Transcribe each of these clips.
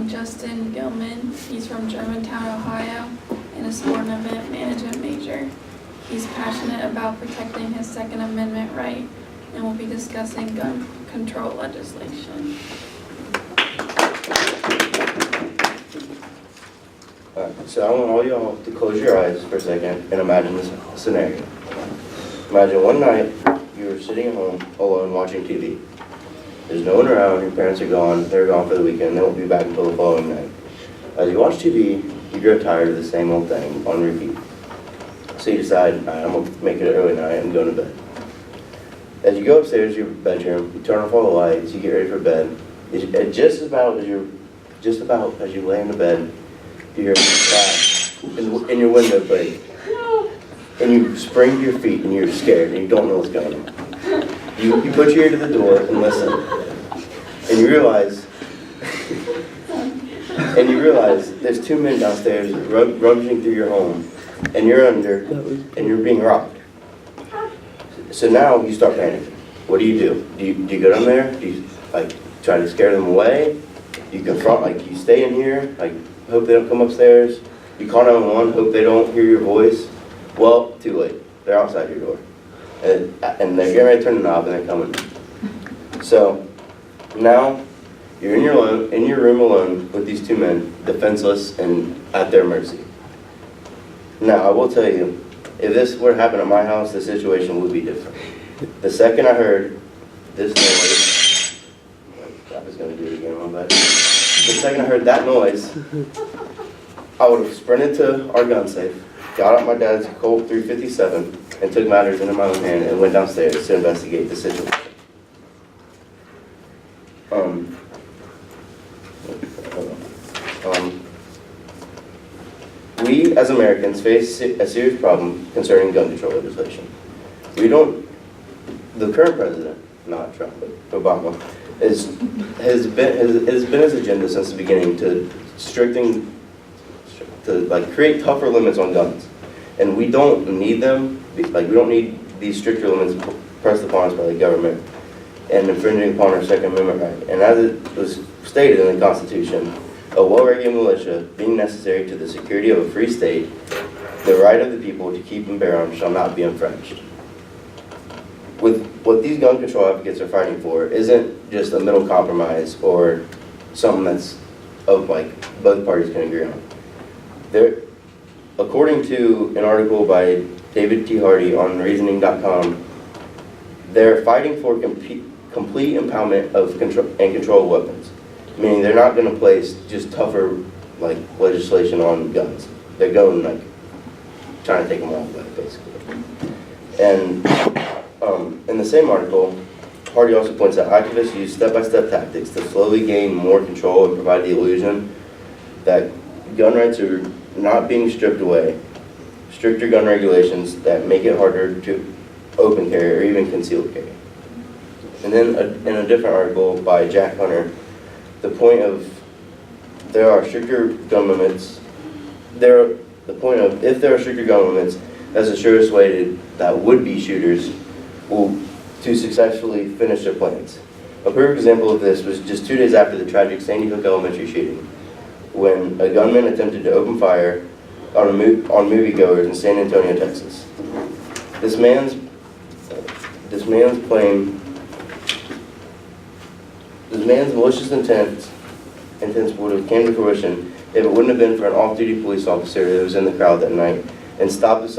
Justin Gilman. He's from Germantown, Ohio, and a sport and event management major. He's passionate about protecting his Second Amendment right and will be discussing gun control legislation. So I want all y'all to close your eyes for a second and imagine this scenario. Imagine one night you're sitting at home alone watching TV. There's no one around, your parents are gone, they're gone for the weekend, they won't be back until the following night. As you watch TV, you grow tired of the same old thing on repeat. So you decide, all right, I'm going to make it an early night and go to bed. As you go upstairs to your bedroom, you turn off all the lights, you get ready for bed. And just about as you lay in the bed, you hear a crash in your window break. And you spring to your feet and you're scared and you don't know what's going on. You put your ear to the door and listen. And you realize there's two men downstairs rummaging through your home, and you're under, and you're being robbed. So now you start panicking. What do? Do you go down there? Do you try to scare them away? You confront, you stay in here, hope they don't come upstairs. You call 911, hope they don't hear your voice. Well, too late. They're outside your door. And they're getting ready to turn the knob and they're coming. So now you're in your room alone with these two men, defenseless and at their mercy. Now I will tell you, if this were to happen at my house, the situation would be different. The second I heard this noise, I was going to do it again on that. The second I heard that noise, I would have sprinted to our gun safe, got out my dad's Colt 357, and took matters into my own hand and went downstairs to investigate the situation. We, as Americans, face a serious problem concerning gun control legislation. The current president, not Trump, but Obama, has been his agenda since the beginning to create tougher limits on guns. And we don't need them, we don't need these stricter limits pressed upon us by the government and infringing upon our Second Amendment right. And as it was stated in the Constitution, a well-regulated militia being necessary to the security of a free state, the right of the people to keep and bear arms shall not be infringed. With what these gun control advocates are fighting for isn't just a middle compromise or something that's both parties can agree on. According to an article by David T. Hardy on reasoning.com, they're fighting for complete impoundment of control of weapons, meaning they're not going to place just tougher legislation on guns. They're going trying to take them all away, basically. And in the same article, Hardy also points out activists use step-by-step tactics to slowly gain more control and provide the illusion that gun rights are not being stripped away. Stricter gun regulations that make it harder to open carry or even concealed carry. And then in a different article by Jack Hunter, the point of there are stricter gun limits. If there are stricter gun limits, that's the surest way that would-be shooters to successfully finish their plans. A perfect example of this was just 2 days after the tragic Sandy Hook Elementary shooting, when a gunman attempted to open fire on moviegoers in San Antonio, Texas. This man's malicious intents would have came to fruition if it wouldn't have been for an off-duty police officer that was in the crowd that night and stopped this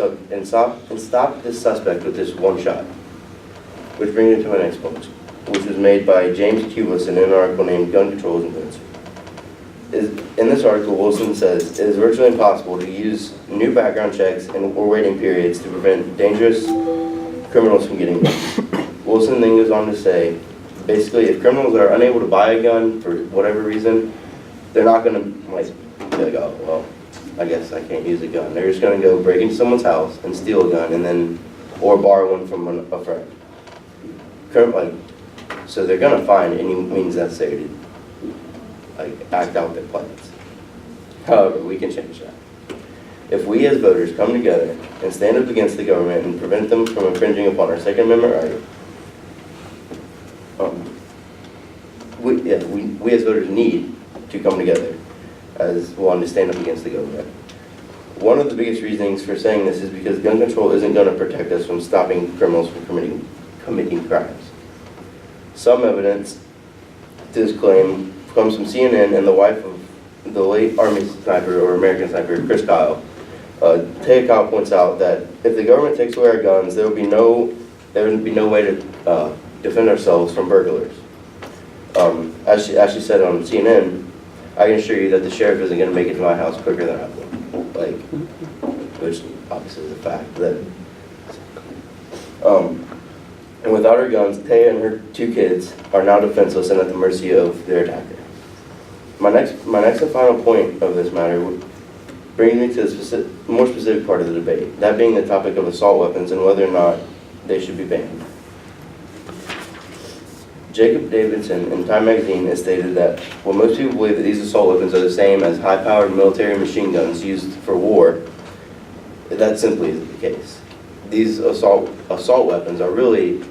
suspect with this one shot. Which brings me to my next point, which was made by James Q. Wilson in an article named "Gun Control is Invincible." In this article, Wilson says it is virtually impossible to use new background checks or waiting periods to prevent dangerous criminals from getting guns. Wilson then goes on to say, basically, if criminals are unable to buy a gun for whatever reason, they're not going to be like, oh, well, I guess I can't use a gun. They're just going to go break into someone's house and steal a gun or borrow one from a friend. So they're going to find any means necessary to act out their plans. However, we can change that. If we as voters come together and stand up against the government and prevent them from infringing upon our Second Amendment right, we as voters need to come together as one to stand up against the government. One of the biggest reasons for saying this is because gun control isn't going to protect us from stopping criminals from committing crimes. Some evidence to this claim comes from CNN and the wife of the late Army sniper or American sniper, Chris Kyle. Taya Kyle points out that if the government takes away our guns, there would be no way to defend ourselves from burglars. As she said on CNN, I can assure you that the sheriff isn't going to make it to my house quicker than I will. Which obviously is a fact. And without her guns, Taya and her 2 kids are now defenseless and at the mercy of their attacker. My next and final point of this matter brings me to the more specific part of the debate, that being the topic of assault weapons and whether or not they should be banned. Jacob Davidson in Time magazine has stated that while most people believe that these assault weapons are the same as high-powered military machine guns used for war, that simply isn't the case. These assault weapons are really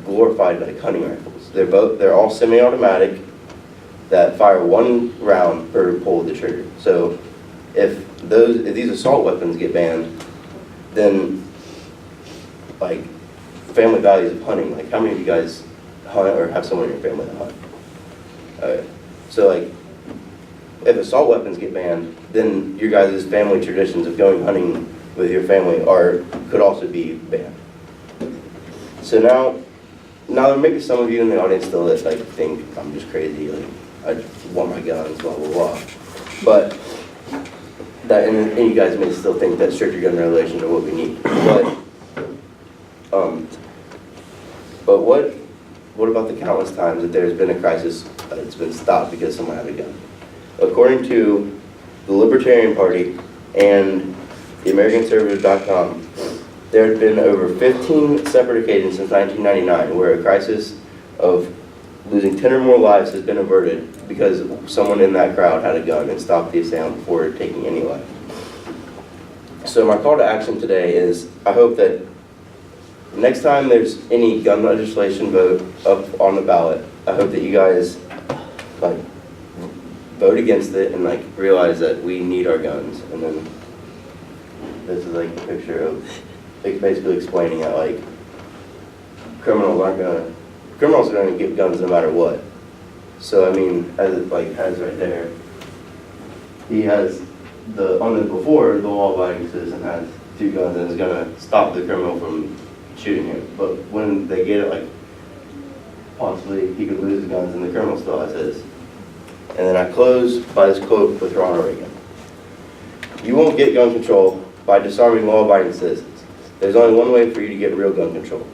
glorified like hunting rifles. They're all semi-automatic that fire 1 round per pull of the trigger. So if these assault weapons get banned, then like family values of hunting, like how many of you guys hunt or have someone in your family that hunt? Okay. So like if assault weapons get banned, then your guys' family traditions of going hunting with your family could also be banned. So now there may be some of you in the audience still that like think I'm just crazy, like I just want my guns, blah blah blah. But that and you guys may still think that stricter gun regulations are what we need. But what about the countless times that there's been a crisis that it's been stopped because someone had a gun? According to the Libertarian Party and the AmericanConservative.com, there have been over 15 separate occasions since 1999 where a crisis of losing 10 or more lives has been averted because someone in that crowd had a gun and stopped the assailant before taking any life. So my call to action today is, I hope that next time there's any gun legislation vote up on the ballot, I hope that you guys like vote against it and like realize that we need our guns. And then this is like a picture of basically explaining that like criminals are going to get guns no matter what. So I mean, as it like has right there, he has the law-abiding citizen has 2 guns and is going to stop the criminal from shooting him. But when they get it, like possibly he could lose his guns and the criminal still has his. And then I close by this quote with Ronald Reagan: "You won't get gun control by disarming law-abiding citizens. There's only one way for you to get real gun control: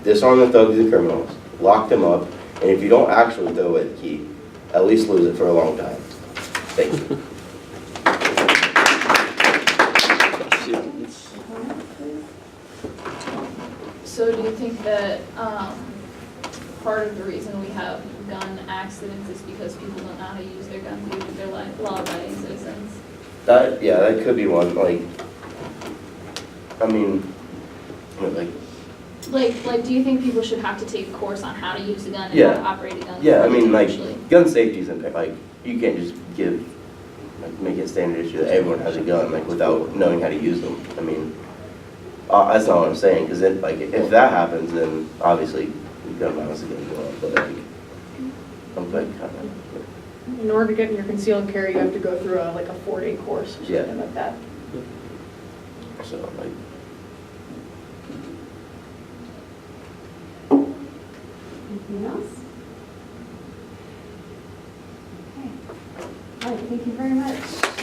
disarm the thugs and criminals, lock them up, and if you don't actually throw away the key, at least lose it for a long time." Thank you. So do you think that part of the reason we have gun accidents is because people don't know how to use their guns even if they're like law-abiding citizens? That could be one. Like, I mean, Like, do you think people should have to take a course on how to use a gun and Yeah. how to operate a gun? yeah, I mean, like, Actually? gun safety isn't like you can't just make it a standard issue that everyone has a gun like without knowing how to use them. I mean, that's not what I'm saying, because if that happens, then obviously gun violence is going to go up. But like, I'm like kind of. In order to get in your concealed carry, you have to go through a 4-day course or Yeah. something like that. So like. Anything else? Okay. All right, thank you very much.